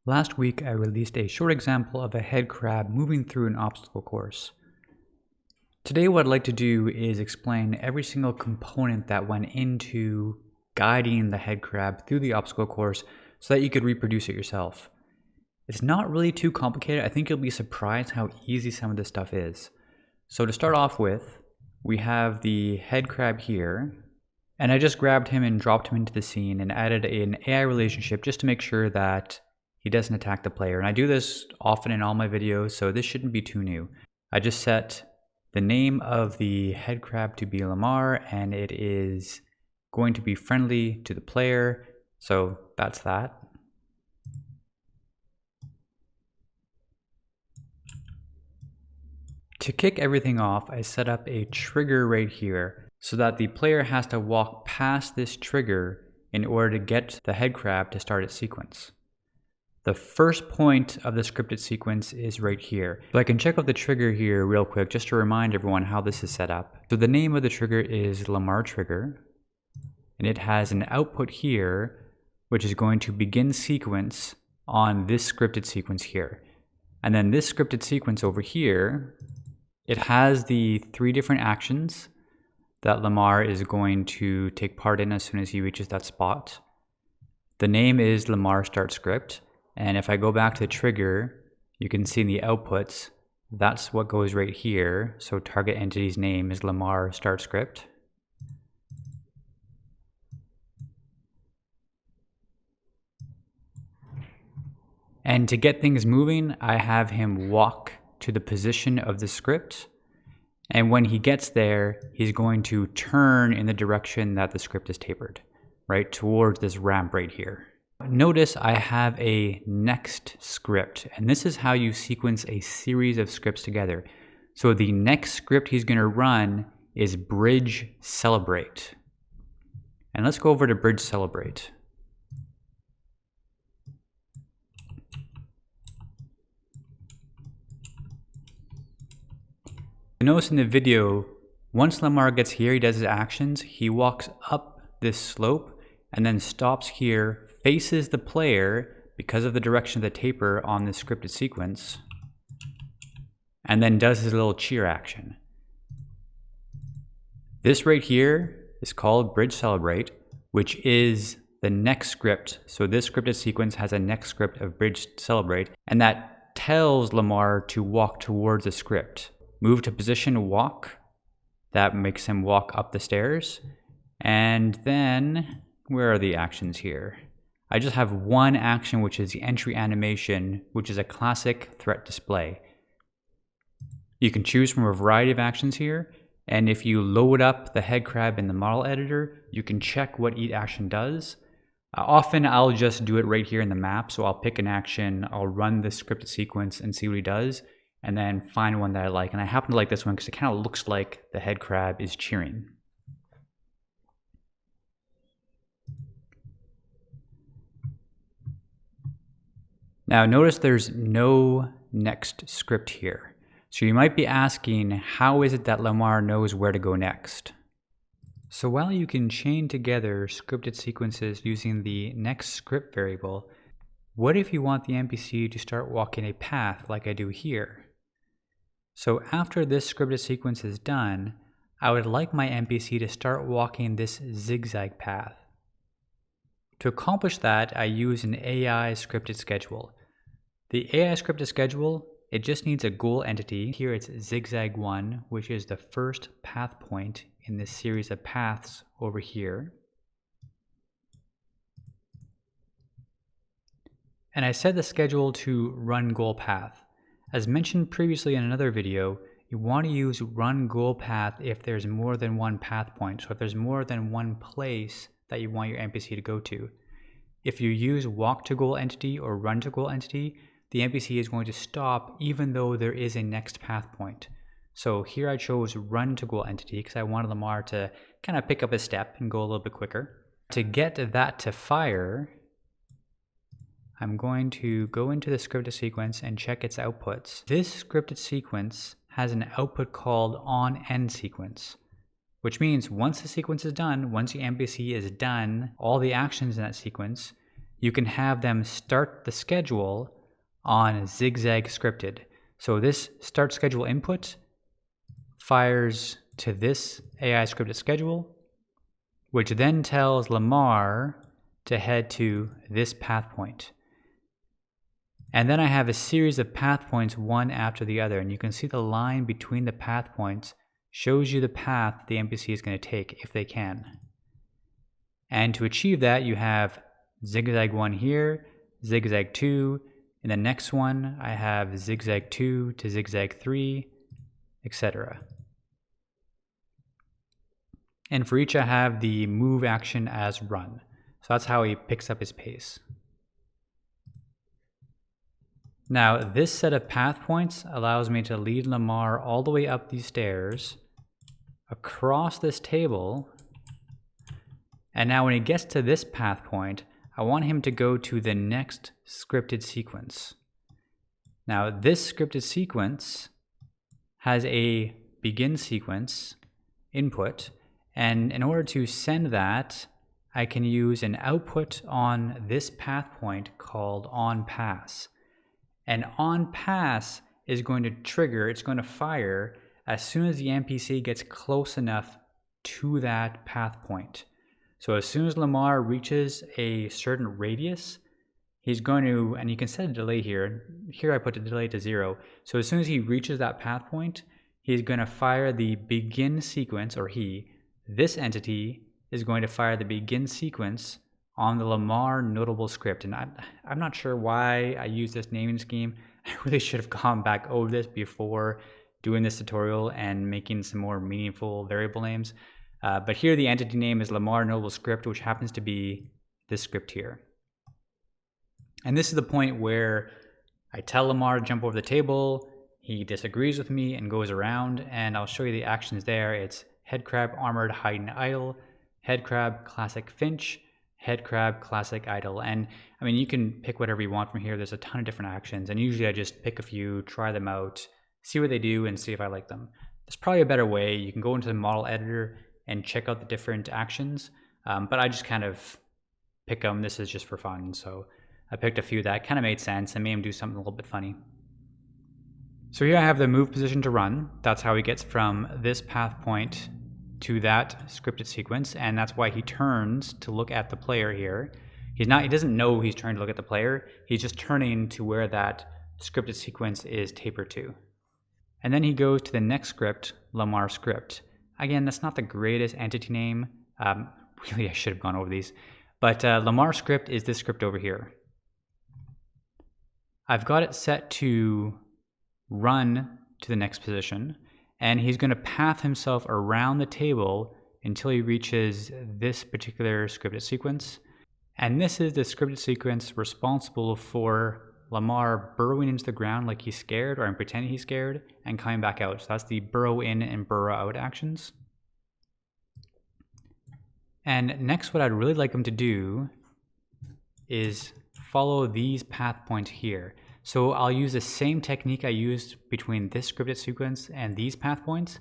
Last week I released a short example of a head crab moving through an obstacle course. Today what I'd like to do is explain every single component that went into guiding the head crab through the obstacle course so that you could reproduce it yourself. It's not really too complicated. I think you'll be surprised how easy some of this stuff is. So to start off with, we have the head crab here, and I just grabbed him and dropped him into the scene and added an AI relationship just to make sure that he doesn't attack the player. And I do this often in all my videos, so this shouldn't be too new. I just set the name of the head crab to be Lamar, and it is going to be friendly to the player, so that's that. To kick everything off, I set up a trigger right here so that the player has to walk past this trigger in order to get the head crab to start its sequence. The first point of the scripted sequence is right here. So I can check out the trigger here real quick just to remind everyone how this is set up. So the name of the trigger is Lamar trigger, and it has an output here which is going to begin sequence on this scripted sequence here. And then this scripted sequence over here, it has the 3 different actions that Lamar is going to take part in as soon as he reaches that spot. The name is Lamar start script. And if I go back to the trigger, you can see in the outputs, that's what goes right here. So target entity's name is Lamar start script. And to get things moving, I have him walk to the position of the script. And when he gets there, he's going to turn in the direction that the script is tapered, right towards this ramp right here. Notice I have a next script, and this is how you sequence a series of scripts together. So the next script he's going to run is bridge celebrate. And let's go over to bridge celebrate. Notice in the video, once Lamar gets here, he does his actions, he walks up this slope and then stops here, faces the player because of the direction of the taper on this scripted sequence, and then does his little cheer action. This right here is called bridge celebrate, which is the next script. So this scripted sequence has a next script of bridge celebrate, and that tells Lamar to walk towards the script. Move to position walk, that makes him walk up the stairs, and then where are the actions here? I just have one action, which is the entry animation, which is a classic threat display. You can choose from a variety of actions here, and if you load up the head crab in the model editor, you can check what each action does. Often I'll just do it right here in the map, so I'll pick an action, I'll run the scripted sequence and see what he does, and then find one that I like. And I happen to like this one because it kind of looks like the head crab is cheering. Now notice there's no next script here. So you might be asking, how is it that Lamar knows where to go next? So while you can chain together scripted sequences using the next script variable, what if you want the NPC to start walking a path like I do here? So after this scripted sequence is done, I would like my NPC to start walking this zigzag path. To accomplish that, I use an AI scripted schedule. The AI scripted schedule, it just needs a goal entity. Here it's zigzag1, which is the first path point in this series of paths over here. And I set the schedule to run goal path. As mentioned previously in another video, you want to use run goal path if there's more than one path point. So if there's more than one place that you want your NPC to go to. If you use walk to goal entity or run to goal entity, the NPC is going to stop even though there is a next path point. So here I chose run to goal entity because I wanted Lamar to kind of pick up a step and go a little bit quicker. To get that to fire, I'm going to go into the scripted sequence and check its outputs. This scripted sequence has an output called onEnd sequence, which means once the sequence is done, once the NPC is done all the actions in that sequence, you can have them start the schedule on zigzag scripted. So this start schedule input fires to this AI scripted schedule, which then tells Lamar to head to this path point. And then I have a series of path points one after the other, and you can see the line between the path points shows you the path the NPC is going to take if they can. And to achieve that, you have zigzag 1 here, zigzag 2, in the next one I have zigzag 2 to zigzag 3, etc. And for each I have the move action as run. So that's how he picks up his pace. Now this set of path points allows me to lead Lamar all the way up these stairs, across this table, and now when he gets to this path point, I want him to go to the next scripted sequence. Now this scripted sequence has a begin sequence input, and in order to send that, I can use an output on this path point called onPass. And onPass is going to trigger, it's going to fire as soon as the NPC gets close enough to that path point. So as soon as Lamar reaches a certain radius, he's going to, and you can set a delay here. Here I put the delay to 0. So as soon as he reaches that path point, he's going to fire the begin sequence, or this entity is going to fire the begin sequence on the Lamar notable script. And I'm not sure why I use this naming scheme. I really should have gone back over this before doing this tutorial and making some more meaningful variable names. But here the entity name is Lamar notable script, which happens to be this script here. And this is the point where I tell Lamar to jump over the table, he disagrees with me and goes around, and I'll show you the actions there. It's headcrab, armored, hide and idle, headcrab, classic finch, headcrab, classic idle. And I mean, you can pick whatever you want from here. There's a ton of different actions, and usually I just pick a few, try them out, see what they do, and see if I like them. There's probably a better way. You can go into the model editor and check out the different actions, but I just kind of pick them. This is just for fun, so I picked a few that kind of made sense and made him do something a little bit funny. So here I have the move position to run. That's how he gets from this path point to that scripted sequence, and that's why he turns to look at the player here. He doesn't know he's trying to look at the player. He's just turning to where that scripted sequence is tapered to. And then he goes to the next script, Lamar script. Again, that's not the greatest entity name. Really, I should have gone over these. But Lamar script is this script over here. I've got it set to run to the next position, and he's going to path himself around the table until he reaches this particular scripted sequence. And this is the scripted sequence responsible for Lamar burrowing into the ground like he's scared, or I'm pretending he's scared, and coming back out. So that's the burrow in and burrow out actions. And next, what I'd really like him to do is follow these path points here. So I'll use the same technique I used between this scripted sequence and these path points.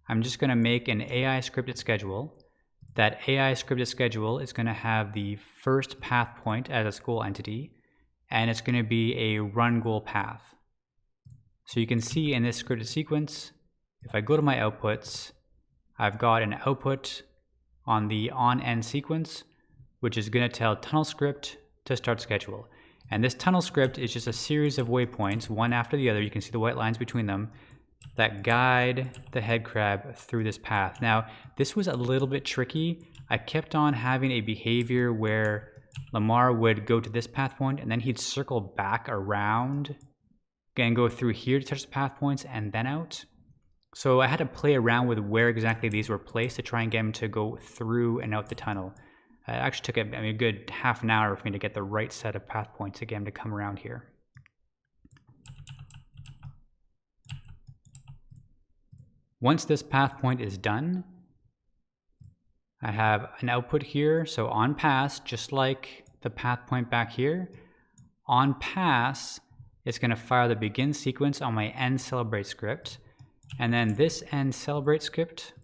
I'm just going to make an AI scripted schedule. That AI scripted schedule is going to have the first path point as a goal entity, and it's going to be a run goal path. So you can see in this scripted sequence, if I go to my outputs, I've got an output on the on-end sequence, which is going to tell tunnel script to start schedule. And this tunnel script is just a series of waypoints, one after the other. You can see the white lines between them that guide the headcrab through this path. Now, this was a little bit tricky. I kept on having a behavior where Lamar would go to this path point and then he'd circle back around and go through here to touch the path points and then out. So I had to play around with where exactly these were placed to try and get him to go through and out the tunnel. It actually took a good half an hour for me to get the right set of path points to get him to come around here. Once this path point is done, I have an output here. So on pass, just like the path point back here, on pass, it's going to fire the begin sequence on my end celebrate script. And then this end celebrate script,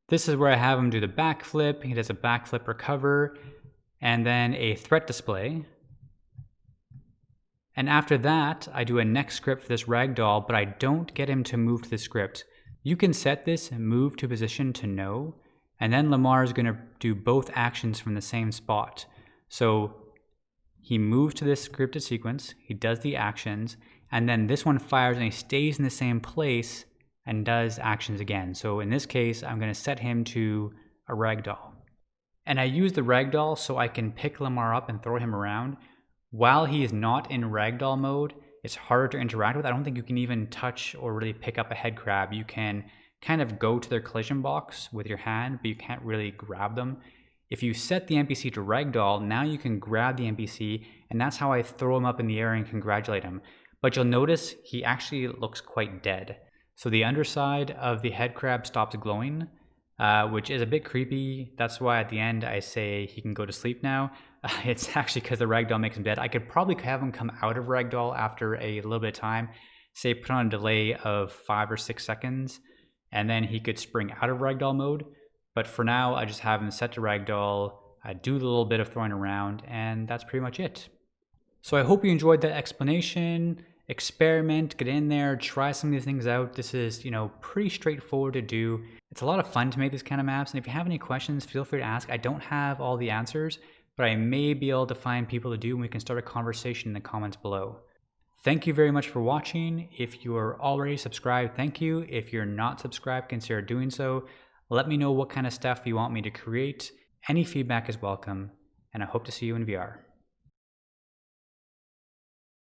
this is where I have him do the backflip. He does a backflip recover. and then a threat display. And after that, I do a next script for this ragdoll, but I don't get him to move to the script. You can set this move to position to no, and then Lamar is going to do both actions from the same spot. So he moves to this scripted sequence, he does the actions, and then this one fires and he stays in the same place and does actions again. So in this case, I'm going to set him to a ragdoll. And I use the ragdoll so I can pick Lamar up and throw him around. While he is not in ragdoll mode, it's harder to interact with. I don't think you can even touch or really pick up a headcrab. You can kind of go to their collision box with your hand, but you can't really grab them. If you set the NPC to ragdoll, now you can grab the NPC, and that's how I throw him up in the air and congratulate him. But you'll notice he actually looks quite dead. So the underside of the headcrab stops glowing, which is a bit creepy. That's why at the end I say he can go to sleep now. It's actually because the ragdoll makes him dead. I could probably have him come out of ragdoll after a little bit of time, say put on a delay of 5 or 6 seconds, and then he could spring out of ragdoll mode. But for now, I just have him set to ragdoll, do a little bit of throwing around, and that's pretty much it. So I hope you enjoyed that explanation. Experiment, get in there, try some of these things out. This is, pretty straightforward to do. It's a lot of fun to make these kind of maps, and if you have any questions, feel free to ask. I don't have all the answers, but I may be able to find people to do, and we can start a conversation in the comments below. Thank you very much for watching. If you are already subscribed, thank you. If you're not subscribed, consider doing so. Let me know what kind of stuff you want me to create. Any feedback is welcome, and I hope to see you in VR.